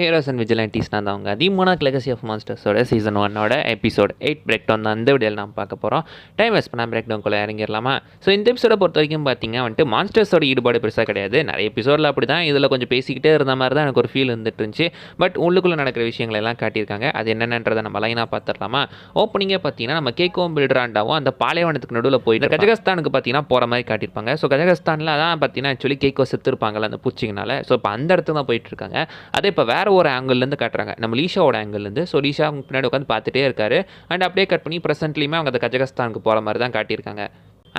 Heroes and vigilantes தான் அவங்க அதிமோனாக் லெகசி ஆஃப் மான்ஸ்டர்ஸோட சீசன் 1 எபிசோட் 8 பிரேக் டவுன் தான் அந்த வீடியோவில் நம்ம பார்க்க போகிறோம். டைம் வேஸ்ட் பண்ணால் பிரேக் டவுன்குள்ளே இறங்கிடலாமா? ஸோ இந்த எபிசோட பொறுத்த வரைக்கும் வந்துட்டு மான்ஸ்டர்ஸோட ஈடுபாடு பெருசாக கிடையாது. நிறைய எபிசோடில் அப்படி தான் இதில் கொஞ்சம் பேசிக்கிட்டே இருந்த மாதிரி தான் எனக்கு ஒரு ஃபீல் இருந்துட்டு இருந்துச்சு. பட் உள்ளுக்குள்ளே நடக்கிற விஷயங்கள் எல்லாம் காட்டியிருக்காங்க. அது என்னென்னன்றதை நம்ம லைனாக பார்த்துடலாமா? ஓப்பனிங்கே பார்த்தீங்கன்னா நம்ம கேக்கோவும் பில்டராண்டாவும் அந்த பாலைவனத்துக்கு நடுவில் போயிட்டு கஜகஸ்தானுக்கு பார்த்தீங்கன்னா போகிற மாதிரி காட்டியிருப்பாங்க. ஸோ கஜகஸ்தானில் அதான் பார்த்தீங்கன்னா ஆக்சுவலி கேக்கோ செத்துருப்பாங்கல்ல அந்த பூச்சிங்கனால. ஸோ இப்போ அந்த இடத்துல தான் போயிட்டு இருக்காங்க. அதே இப்போ வேற ஒரு ஆங்கிள்லேருந்து காட்டுறாங்க, நம்ம லீஷாவோட ஆங்கிள்லேருந்து. ஸோ லீஷா பின்னாடி உட்காந்து பார்த்துட்டே இருக்காரு. அண்ட் அப்படியே கட் பண்ணி ப்ரெசென்ட்லியுமே அவங்க அந்த கஜகஸ்தானுக்கு போகிற மாதிரி தான் காட்டியிருக்காங்க.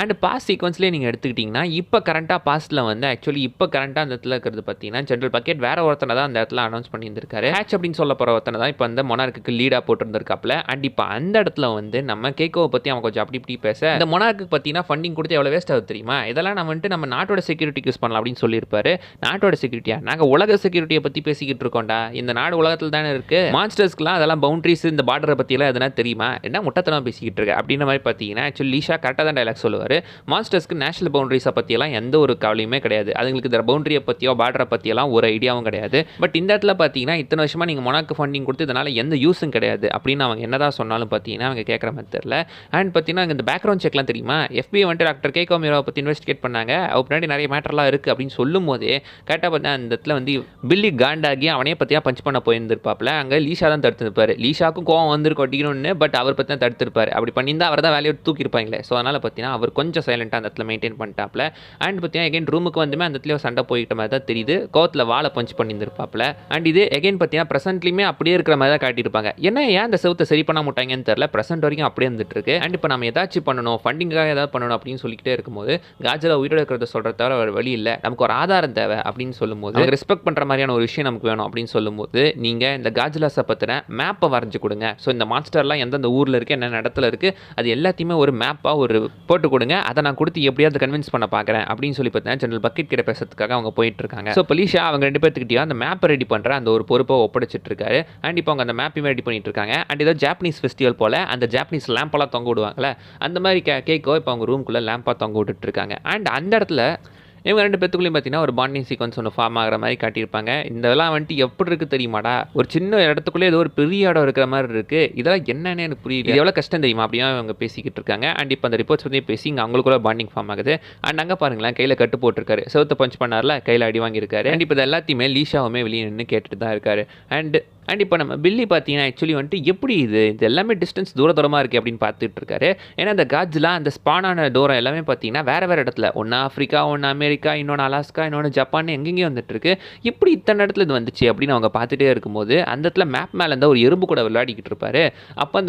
அண்ட் பாஸ்ட் சீக்வன்ஸ்லேயே நீங்கள் எடுத்துக்கிட்டிங்கன்னா இப்போ கரண்ட்டாக பாஸ்ட்டில் ஆக்சுவலி இப்போ கரண்ட்டாக அந்த இடத்துல இருக்கிறது பார்த்தீங்கன்னா ஜென்ரல் பக்கெட் வேறு ஒருத்தனை தான் அந்த இடத்துல அனௌன்ஸ் பண்ணியிருந்திருக்காரு. ஹேட்ச் அப்படின்னு சொல்ல போகிற ஒருத்தனை தான் இப்போ அந்த மொனார்க்கு லீடாக போட்டுருந்துருக்காப்ல. அண்ட் இப்போ அந்த இடத்துல நம்ம கேக்கோவை பற்றி அவன் கொஞ்சம் அப்படி இப்படி பேச இந்த மொனார்க்கு பார்த்தீங்கன்னா ஃபண்டிங் கொடுத்து எவ்வளோ வேஸ்ட் ஆகுது தெரியுமா, இதெல்லாம் நம்ம நாட்டோட செக்யூரிட்டிக்கு யூஸ் பண்ணலாம் அப்படின்னு சொல்லியிருப்பாரு. நாட்டோட செக்யூரிட்டியா? நாங்கள் உலக செக்யூரிட்டியை பற்றி பேசிக்கிட்டு இருக்கோம்டா. இந்த நாடு உலகத்தில் தானே இருக்குது. மான்ஸ்டர்ஸ்க்குலாம் அதெல்லாம் பவுண்டரிஸ் இந்த பார்டரை பற்றியெல்லாம் எதனா தெரியுமா? என்ன முட்டத்தெல்லாம் பேசிக்கிட்டு இருக்கு அப்படின்ற மாதிரி பார்த்தீங்கன்னா ஆக்சுவலி லீஷா கரெக்டாக தான் டைலாக் சொல்லுவார். மான்ஸ்டர்ஸ்க்கு நேஷனல் பவுண்டரிஸை பற்றியெல்லாம் எந்த ஒரு கவலையுமே கிடையாது. அதுங்களுக்கு இந்த பவுண்டரியை பற்றியோ பார்டரை பற்றியெல்லாம் ஒரு ஐடியாவும் கிடையாது. பட் இந்த இடத்துல பார்த்தீங்கன்னா இத்தனை வருஷமாக நீங்கள் மொனாக்கு ஃபண்டிங் கொடுத்து இதனால் எந்த யூஸும் கிடையாது அப்படின்னு அவங்க என்னதான் சொன்னாலும் பார்த்தீங்கன்னா அவங்க கேட்குற மாதிரி தெரியல. அண்ட் பார்த்தீங்கன்னா இந்த பேக்ரவுண்ட் செக்லாம் தெரியுமா, FBI டாக்டர் கேக்கோ மீராவை பற்றி இன்வெஸ்டிகேட் பண்ணாங்க. அவர் பின்னாடி நிறைய மேட்டர்லாம் இருக்குது அப்படின்னு சொல்லும் போதே கரெக்டாக பார்த்தா அந்த இடத்துல பில்லி காண்டாகி அவனே பற்றியா பஞ்ச் பண்ண போயிருந்திருப்பாப்ல. அங்கே லீஷா தான் தடுத்துருப்பாரு. லீஷாக்கும் கோவம் வந்திருக்கும் அடிக்கணும்னு, பட் அவர் பற்றி தான் தடுத்திருப்பாரு. அப்படி பண்ணியிருந்தா அவர் தான் வேலையை தூக்கியிருப்பாங்களே. ஸோ அதனால் பார்த்தீங்கன்னா அவர் கொஞ்சம் சைலண்டாக அந்த இடத்துல மெயின்டைன் பண்ணிட்டாப்ல. அண்ட் பார்த்தீங்கன்னா எகைன் ரூமுக்கு வந்துமே அந்த இடத்துல சண்டை போயிட்ட மாதிரி தான் தெரியுது. கோவத்தில் வாழை பஞ்ச் பண்ணியிருந்திருப்பாப்ல. அண்ட் இது எகைன் பார்த்தீங்கன்னா ப்ரெசென்ட்லியுமே அப்படியே இருக்கிற மாதிரி தான் காட்டியிருப்பாங்க. ஏன் இந்த செவத்தை சரி பண்ண மாட்டாங்கன்னு தெரியல. ப்ரெசென்ட் வரைக்கும் அப்படியே இருந்துட்டு இருக்கு. அண்ட் இப்போ நம்ம ஏதாச்சும் பண்ணணும், ஃபண்டிங்காக ஏதாவது பண்ணணும் அப்படின்னு சொல்லிக்கிட்டே இருக்கும்போது காஜலா உயிரோட இருக்கிறத சொல்கிற தவிர ஒரு வழி இல்லை, நமக்கு ஒரு ஆதாரம் தேவை அப்படின்னு சொல்லும்போது ரெஸ்பெக்ட் பண்ணுற மாதிரியான ஒரு விஷயம் நமக்கு வேணும் அப்படின்னு சொல்லும்போது நீங்கள் இந்த காஜலாஸை பற்றின மேப்பை வரைஞ்சு கொடுங்க. ஸோ இந்த மான்ஸ்டர்லாம் எந்தெந்த ஊரில் இருக்குது, என்ன இடத்துல இருக்குது, அது எல்லாத்தையுமே ஒரு மேப்பாக ஒரு போட்டு கொடுங்க. அதை நான் கொடுத்து எப்படியாவது கன்வின்ஸ் பண்ண பார்க்குறேன் அப்படின்னு சொல்லி பார்த்தீங்கன்னா ஜெனரல் பக்கெட் கிட்ட பேசுறதுக்காக அவங்க போயிட்டு இருக்காங்க. ஸோ போலீஷா அவங்க ரெண்டு பேர்த்துக்கிட்டே அந்த மேப்பை ரெடி பண்ணுற அந்த ஒரு பொறுப்பை ஒப்படைச்சிட்டு இருக்காரு. அண்ட் இப்போ அவங்க அந்த மேப்பையுமே ரெடி பண்ணிட்டு இருக்காங்க. அண்ட் ஏதோ ஜாப்பனீஸ் ஃபெஸ்டிவல் போல அந்த ஜாப்பனீஸ் லேம்பெல்லாம் தொங்க விடுவாங்கல்ல, அந்த மாதிரி கேக்கோ இப்போ அவங்க ரூம்குள்ளே லேம்பாக தொங்க விட்டுட்டு இருக்காங்க. அண்ட் அந்த இடத்துல இவங்க ரெண்டு பேத்துக்குள்ளேயும் பார்த்தீங்கன்னா ஒரு பாண்டிங் சீக்வன்ஸ் ஒன்று ஃபார்ம் ஆகிற மாதிரி காட்டியிருப்பாங்க. இதெல்லாம் எப்படி இருக்குது தெரியுமாடா, ஒரு சின்ன இடத்துக்குள்ளே ஏதோ ஒரு பெரிய இடம் இருக்கிற மாதிரி இருக்குது. இதெல்லாம் என்னன்னு எனக்கு புரியல, இது எவ்வளோ கஷ்டம் தெரியுமா அப்படியே அவங்க பேசிக்கிட்டு இருக்காங்க. அண்ட் இப்போ அந்த ரிப்போர்ட்ஸ் வந்து பேசி இங்கே அவங்களுக்குள்ள பாண்டிங் ஃபார்ம் ஆகுது. அண்ட் அங்கே பாருங்களேன், கையில் கட்டு போட்டிருக்காரு, செவத்தை பஞ்ச் பண்ணார்ல, கையில் அடி வாங்கியிருக்காரு. அண்ட் இப்போ எல்லாத்தையுமே லீஷாவுமே வெளியே நின்று கேட்டுட்டு தான் இருக்காரு. அண்ட் இப்போ நம்ம பில்லி பார்த்தீங்கன்னா ஆக்சுவலி எப்படி இது எல்லாமே டிஸ்டன்ஸ் தூரமாக இருக்குது அப்படின்னு பார்த்துட்டு இருக்காரு. ஏன்னா இந்த காஜ்லாம் அந்த ஸ்பானான தூரம் எல்லாமே பார்த்தீங்கன்னா வேறு இடத்துல, ஒன்று ஆஃப்ரிக்கா, ஒன்று அமெரிக்கா, இன்னொன்று அலாஸ்கா, இன்னொன்று ஜப்பான், எங்கெங்கேயும் வந்துட்டு இருக்கு. இப்படி இத்தனை இடத்துல இது வந்துச்சு அப்படின்னு அவங்க பார்த்துட்டே இருக்கும்போது அந்த இடத்துல மேப் மேலே இருந்தால் ஒரு எறும்பு கூட விளையாடிக்கிட்டு இருப்பாரு. அப்போ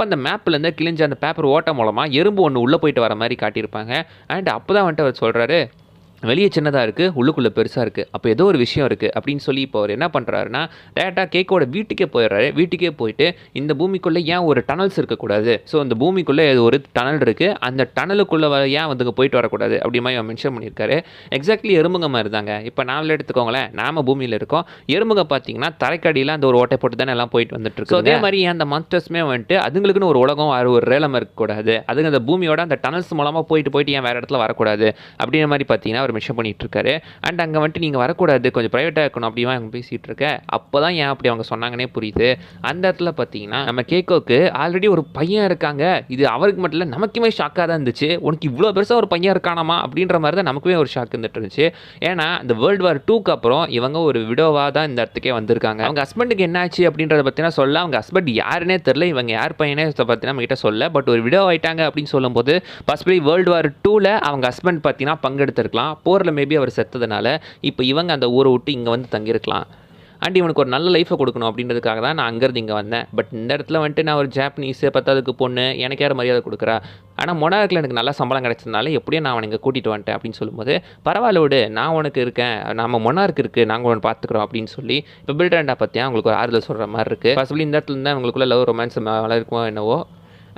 அந்த மேப்லேருந்து கிழிஞ்ச அந்த பேப்பர் ஓட்ட மூலமாக எறும்பு ஒன்று உள்ளே போயிட்டு வர மாதிரி காட்டியிருப்பாங்க. அண்ட் அப்போ தான் அவர் சொல்கிறாரு, வெளியே சின்னதாக இருக்குது, உள்ளுக்குள்ளே பெருசாக இருக்குது, அப்போ ஏதோ ஒரு விஷயம் இருக்குது அப்படின்னு சொல்லி இப்போ அவர் என்ன பண்ணுறாருன்னா டேரெக்டாக கேக்கோட வீட்டுக்கே போயிடுறாரு. வீட்டுக்கே போயிட்டு இந்த பூமிக்குள்ளே ஏன் ஒரு டனல்ஸ் இருக்கக்கூடாது, ஸோ இந்த பூமிக்குள்ளே ஒரு டனல் இருக்குது, அந்த டனலுக்குள்ளே ஏன் போயிட்டு வரக்கூடாது அப்படி மாதிரி அவன் மென்ஷன் பண்ணியிருக்காரு. எக்ஸாக்ட்லி எறும்புங்க மாதிரி தாங்க. இப்போ நாமளே எடுத்துக்கோங்களேன், நாம பூமியில் இருக்கோம், எறும்புங்க பார்த்தீங்கன்னா தரைக்கடியில் அந்த ஒரு ஓட்டை போட்டு தானே எல்லாம் போயிட்டு வந்துட்டு இருக்கு. அதே மாதிரி அந்த மான்ஸ்டர்ஸ்மே அதுங்களுக்குன்னு ஒரு உலகம் ஒரு ரேலம் இருக்கக்கூடாது, அதுங்க அந்த பூமியோட அந்த டனல்ஸ் மூலமாக போயிட்டு ஏன் வேறு இடத்துல வரக்கூடாது அப்படின்ற மாதிரி பார்த்தீங்கன்னா அவர் மென்ஷன் பண்ணிட்டு இருக்காரு. அண்ட் அங்கே நீங்கள் வரக்கூடாது, கொஞ்சம் ப்ரைவேட்டாக இருக்கணும் அப்படிமா அவங்க பேசிகிட்டு இருக்க. அப்போ தான் ஏன் அப்படி அவங்க சொன்னாங்கன்னே புரியுது. அந்த இடத்துல பார்த்தீங்கன்னா நம்ம கேக்கோக்கு ஆல்ரெடி ஒரு பையன் இருக்காங்க, இது அவருக்கு மட்டும் இல்லை நமக்குமே ஷாக்காக தான் இருந்துச்சு. உனக்கு இவ்வளோ பெருசாக ஒரு பையன் இருக்கானாமா அப்படின்ற மாதிரி தான் நமக்குமே ஒரு ஷாக் இருந்துட்டு இருந்துச்சு. ஏன்னா இந்த வேர்ல்டு வார் 2க்கு அப்புறம் இவங்க ஒரு விடோவாக தான் இந்த இடத்துக்கே வந்திருக்காங்க. அவங்க ஹஸ்பண்டுக்கு என்ன ஆச்சு அப்படின்றத பார்த்தீங்கன்னா சொல்ல, அவங்க ஹஸ்பண்ட் யாருன்னே தெரில, இவங்க யார் பையனே பார்த்தீங்கன்னா நம்ம கிட்ட சொல்ல. பட் ஒரு விடோ ஆயிட்டாங்க அப்படின்னு சொல்லும்போது பாசிபிளி வேர்ல்டு வார் 2ல் அவங்க ஹஸ்பண்ட் பார்த்தீங்கன்னா பங்கெடுத்திருக்கலாம். போரில் மேபி அவர் செத்ததுனால இப்போ இவங்க அந்த ஊரை விட்டு இங்கே வந்து தங்கியிருக்கலாம். அண்ட் இவனுக்கு ஒரு நல்ல லைஃப்பை கொடுக்கணும் அப்படின்றதுக்காக தான் நான் அங்கேருந்து இங்கே வந்தேன். பட் இந்த இடத்துல நான் ஒரு ஜாப்பனீஸு, பத்தாவதுக்கு பொண்ணு, எனக்கு யார் மரியாதை கொடுக்குறா, ஆனால் மொனார்க்கில் எனக்கு நல்ல சம்பளம் கிடைச்சதுனால எப்படியும் நான் அவனை இங்கே கூட்டிகிட்டு வந்துட்டேன் அப்படின்னு சொல்லும்போது பரவாயில்ல விடு, நான் உனக்கு இருக்கேன், நம்ம மொனார்க் இருக்குது, நாங்கள் ஒன்று பார்த்துக்குறோம் அப்படின்னு சொல்லி இப்போ பில்டராண்டா பற்றியா அவங்களுக்கு ஒரு ஆறுதல் சொல்கிற மாதிரி இருக்குது. பாசிபிளி இந்த இடத்துல இருந்தால் அவங்களுக்குள்ள லவ் ரொமான்ஸ் வளர்க்குமோ என்னவோ.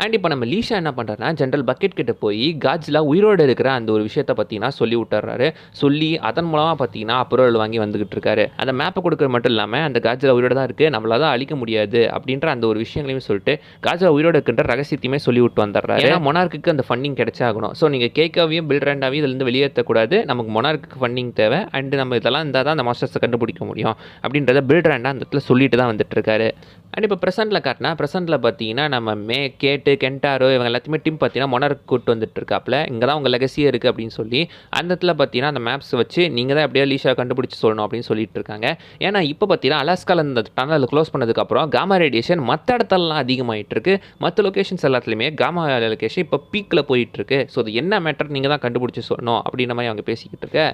அண்ட் இப்போ நம்ம லீஷா என்ன பண்ணுறாருன்னா ஜென்ரல் பக்கெட் கிட்ட போய் காட்ஸிலா உயிரோடு இருக்கிற அந்த ஒரு விஷயத்தை பார்த்தீங்கன்னா சொல்லி விட்டுறாரு. சொல்லி அதன் மூலமாக பார்த்தீங்கன்னா அப்ரூவல் வாங்கி வந்துகிட்டு இருக்காரு. அந்த மேப்பை கொடுக்குறது மட்டும் இல்லாமல் அந்த காட்ஸிலா உயிரோடு தான் இருக்குது, நம்மளால தான் அழிக்க முடியாது அப்படின்ற அந்த ஒரு விஷயங்களையும் சொல்லிட்டு காட்ஸிலா உயிரோடு இருக்கின்ற ரகசியத்தையுமே சொல்லி விட்டு வந்துடுறாரு. ஏன்னா மொனார்க்கு அந்த ஃபண்டிங் கிடைச்சாகணும். ஸோ நீங்கள் கேக்காவையும் பில்ட்ராண்டாவையும் இதுலேருந்து வெளியேற்றக்கூடாது, நமக்கு மொனார்க்கு ஃபண்டிங் தேவை, அண்ட் நம்ம இதெல்லாம் இருந்தால் தான் அந்த மாஸ்டர்ஸை கண்டுபிடிக்க முடியும் அப்படின்றத பில்ட்ராண்டா அந்த இடத்துல சொல்லிட்டு தான் வந்துட்டு இருக்காரு. அண்ட் இப்போ ப்ரெசென்ட்டில் காட்டினா ப்ரெசென்ட்டில் பார்த்தீங்கன்னா நம்ம கேட்டு கென்டாரோ இவங்க எல்லாத்தையுமே டீம் பார்த்தீங்கன்னா மொனார்க் கூட்டு வந்துட்டு இருக்காப்புல. இங்கே தான் உங்கள் லெகசியே இருக்குது அப்படின்னு சொல்லி அந்த இடத்துல பார்த்தீங்கன்னா அந்த மேப்ஸ் வச்சு நீங்கள் தான் எப்படியா லீஷா கண்டுபிடிச்சி சொல்லணும் அப்படின்னு சொல்லிட்டு இருக்காங்க. ஏன்னா இப்போ பார்த்தீங்கன்னா அலாஸ்காவில் இந்த டனல் க்ளோஸ் பண்ணதுக்கப்புறம் காமா ரேடியேஷன் மற்ற இடத்துலலாம் அதிகமாகிட்டு இருக்கு. மற்ற லொக்கேஷன்ஸ் எல்லாத்துலேயுமே காமா லொக்கேஷன் இப்போ பீக்கில் போயிட்டு இருக்கு. ஸோ அது என்ன மேட்டர் நீங்கள் தான் கண்டுபிடிச்சி சொல்லணும் அப்படின்ற மாதிரி அவங்க பேசிக்கிட்டு இருக்க.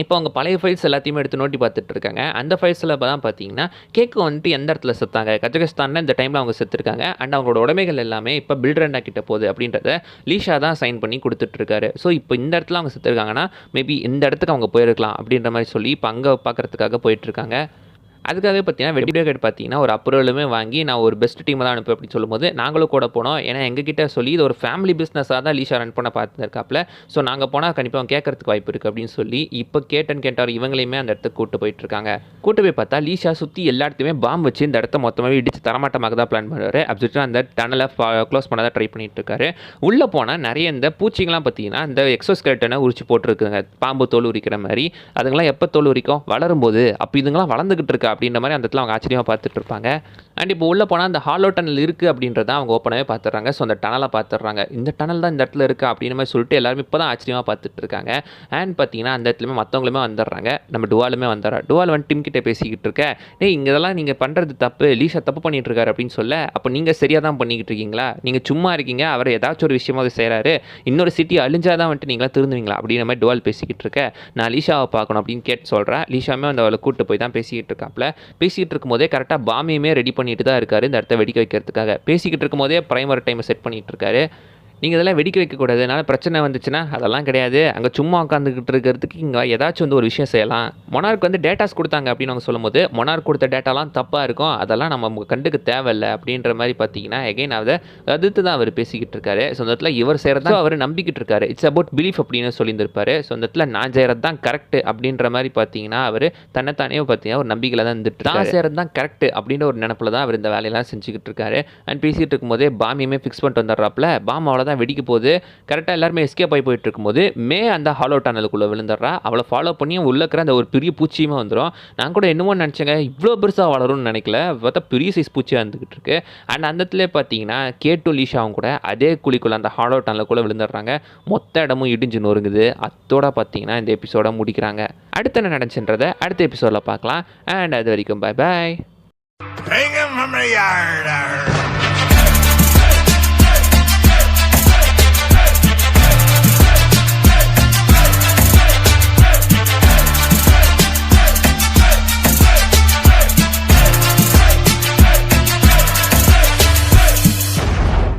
இப்போ அவங்க பழைய ஃபைல்ஸ் எல்லாத்தையுமே எடுத்து நோட்டி பார்த்துட்டு இருக்காங்க. அந்த ஃபைல்ஸில் தான் பார்த்தீங்கன்னா கேக்கு வந்துட்டு எந்த இடத்துல செத்தாங்க, கஜகஸ்தானில் இந்த டைமில் அவங்க செத்துருக்காங்க. அண்ட் அவங்களோட உடைமைகள் எல்லாமே இப்போ பில்ட்ராண்டா கிட்ட போகுது அப்படின்றத லீஷா தான் சைன் பண்ணி கொடுத்துட்ருக்காரு. ஸோ இப்போ இந்த இடத்துல அவங்க செத்துருக்காங்கன்னா மேபி இந்த இடத்துக்கு அவங்க போயிருக்கலாம் அப்படின்ற மாதிரி சொல்லி இப்போ அங்கே பார்க்குறதுக்காக போயிட்டுருக்காங்க. அதுக்காகவே பார்த்தீங்கன்னா வெட்டிபிரேக்கெட் பார்த்தீங்கன்னா ஒரு அப்ரூவலுமே வாங்கி நான் ஒரு பெஸ்ட் டீமை தான் அனுப்பு அப்படின்னு சொல்லும்போது நாங்களும் கூட போனோம். ஏன்னா எங்ககிட்ட சொல்லி இது ஒரு ஃபேமிலி பிஸ்னஸாக தான் லீஷா ரன் பண்ண பார்த்துருக்காப்புல. ஸோ நாங்கள் போனால் கண்டிப்பாக அவங்க கேட்கறதுக்கு வாய்ப்பு இருக்குது அப்படின்னு சொல்லி இப்போ கேட்டார் இவங்களையுமே அந்த இடத்துக்கு கூட்டு போயிட்டுருக்காங்க. கூட்டு போய் பார்த்தா லீஷா சுற்றி எல்லா இடத்தையுமே பாம்பு வச்சு இந்த இடத்த மொத்தமாக இடிச்சு தரமாட்டமாக தான் பிளான் பண்ணுவார். அப்படின்ட்டு அந்த டனலை க்ளோஸ் பண்ண தான் ட்ரை பண்ணிட்டு இருக்காரு. உள்ளே போனால் நிறைய இந்த பூச்சிங்கெலாம் பார்த்தீங்கன்னா இந்த எக்ஸோஸ்கெலட்டனை உரிச்சு போட்டுருக்குங்க, பாம்பு தோல் உரிக்கிற மாதிரி. அதுங்களாம் எப்போ தோல் உரிக்கும், வளரும்போது. அப்போ இதுங்களாம் வளர்ந்துக்கிட்டு இருக்கா அப்படின்ற மாதிரி அந்த இடத்துல அவங்க ஆச்சரியமாக பார்த்துட்டு இருப்பாங்க. அண்ட் இப்போ உள்ளே போனால் அந்த ஹாலோ டனல் இருக்குது அப்படின்றத அவங்க ஓப்பனாகவே பார்த்துட்றாங்க. ஸோ அந்த டனலை பார்த்துட்றாங்க. இந்த டனல் தான் இந்த இடத்துல இருக்குது அப்படின்னு மாதிரி சொல்லிட்டு எல்லாருமே இப்போ தான் ஆச்சரியமாக பார்த்துட்டு இருக்காங்க. அண்ட் பார்த்தீங்கன்னா அந்த இடத்துலையுமே மற்றவங்களுமே வந்துடுறாங்க. நம்ம டுவாலுமே வந்துடுறா. டுவால் வந்து டீம் கிட்டே பேசிக்கிட்டு இருக்க, இங்கே இதெல்லாம் நீங்கள் பண்ணுறது தப்பு, லீஷா தப்பு பண்ணிட்டு இருக்காரு அப்படின்னு சொல்ல, அப்போ நீங்கள் சரியாக தான் பண்ணிக்கிட்டு இருக்கீங்களா, நீங்கள் சும்மா இருக்கீங்க, அவர் ஏதாச்சும் ஒரு விஷயமாக செய்கிறாரு, இன்னொரு சிட்டி அழிஞ்சாதான் வந்துட்டு நீங்களா திருந்துவீங்களா அப்படின்ற மாதிரி டுவால் பேசிக்கிட்டு இருக்க. நான் லீஷாவை பார்க்கணும் அப்படின்னு கேட்டு சொல்கிறேன். லீஷாமே அந்த அவளை கூட்டு போய் தான் பேசிக்கிட்டு இருக்காப்புல. பேசிக்கிட்டு இருக்கும்போதே கரெக்டாக பாமையுமே ரெடி பண்ணிட்டு தான் இருக்காரு இந்த இடத்த வெடிக்க வைக்கிறதுக்காக. பேசிக்கிட்டு இருக்கும்போதே பிரைமர் டைமை செட் பண்ணிட்டு இருக்காரு. நீங்கள் இதெல்லாம் வெடிக்க வைக்கக்கூடாது, அதனால் பிரச்சனை வந்துச்சுன்னா அதெல்லாம் கிடையாது, அங்கே சும்மா உட்காந்துக்கிட்டு இருக்கிறதுக்கு இங்கே ஏதாச்சும் வந்து ஒரு விஷயம் செய்யலாம். மொனார்க் வந்து டேட்டாஸ் கொடுத்தாங்க அப்படின்னு அவங்க சொல்லும்போது மொனார்க் கொடுத்த டேட்டாலாம் தப்பாக இருக்கும், அதெல்லாம் நம்ம கண்டுக்கு தேவையில்லை அப்படின்ற மாதிரி பார்த்தீங்கன்னா எகைன் அதை எதிர்த்து தான் அவர் பேசிக்கிட்டு இருக்காரு. சொந்தத்தில் இவர் செய்கிறது தான் அவர் நம்பிக்கிட்டு இருக்காரு. இட்ஸ் அபவுட் பிலீஃப் அப்படின்னு சொல்லியிருந்திருப்பாரு. சொந்தத்தில் நான் செய்கிறது தான் கரெக்ட் அப்படின்ற மாதிரி பார்த்தீங்கன்னா அவர் தன்னைத்தானே பார்த்தீங்கன்னா ஒரு நம்பிக்கையில் தான் இருந்துட்டு நான் செய்கிறது தான் கரெக்ட் அப்படின்ற ஒரு நினப்பில் தான் அவர் இந்த வேலையெல்லாம் செஞ்சுக்கிட்டு இருக்காரு. அண்ட் பேசிகிட்டு இருக்கும்போதே பாமியுமே ஃபிக்ஸ் பண்ணிட்டு வந்துடுறாப்புல. பாம் அவ்வளோதான் வெடிக்க போது. கரெக்டாக எல்லாருமே எஸ்கேப் ஆகி போயிட்டு இருக்கும்போது அந்த ஹாலோ டனலுக்குள்ளே விழுந்துடுறா. அவளை ஃபாலோ பண்ணி உள்ள இருக்கிற அந்த ஒரு பெரிய பூச்சியுமே வந்துடும். நான் கூட என்னமோ நினச்சேங்க இவ்வளோ பெருசாக வளரும்னு நினைக்கல, பார்த்தா பெரிய சைஸ் பூச்சியாக இருந்துக்கிட்டு இருக்கு. அண்ட் அந்த இடத்துல பார்த்தீங்கன்னா கேட்டு லீஷாவும் கூட அதே குழிக்குள்ளே அந்த ஹாலோ டனலுக்குள்ளே விழுந்துடுறாங்க. மொத்த இடமும் இடிஞ்சு நொறுங்குது. அதோட பார்த்தீங்கன்னா இந்த எபிசோட முடிக்கிறாங்க. அடுத்து என்ன நடந்துச்சுன்றதை அடுத்த எபிசோடில் பார்க்கலாம். அண்ட் அது வரைக்கும் பை பாய்.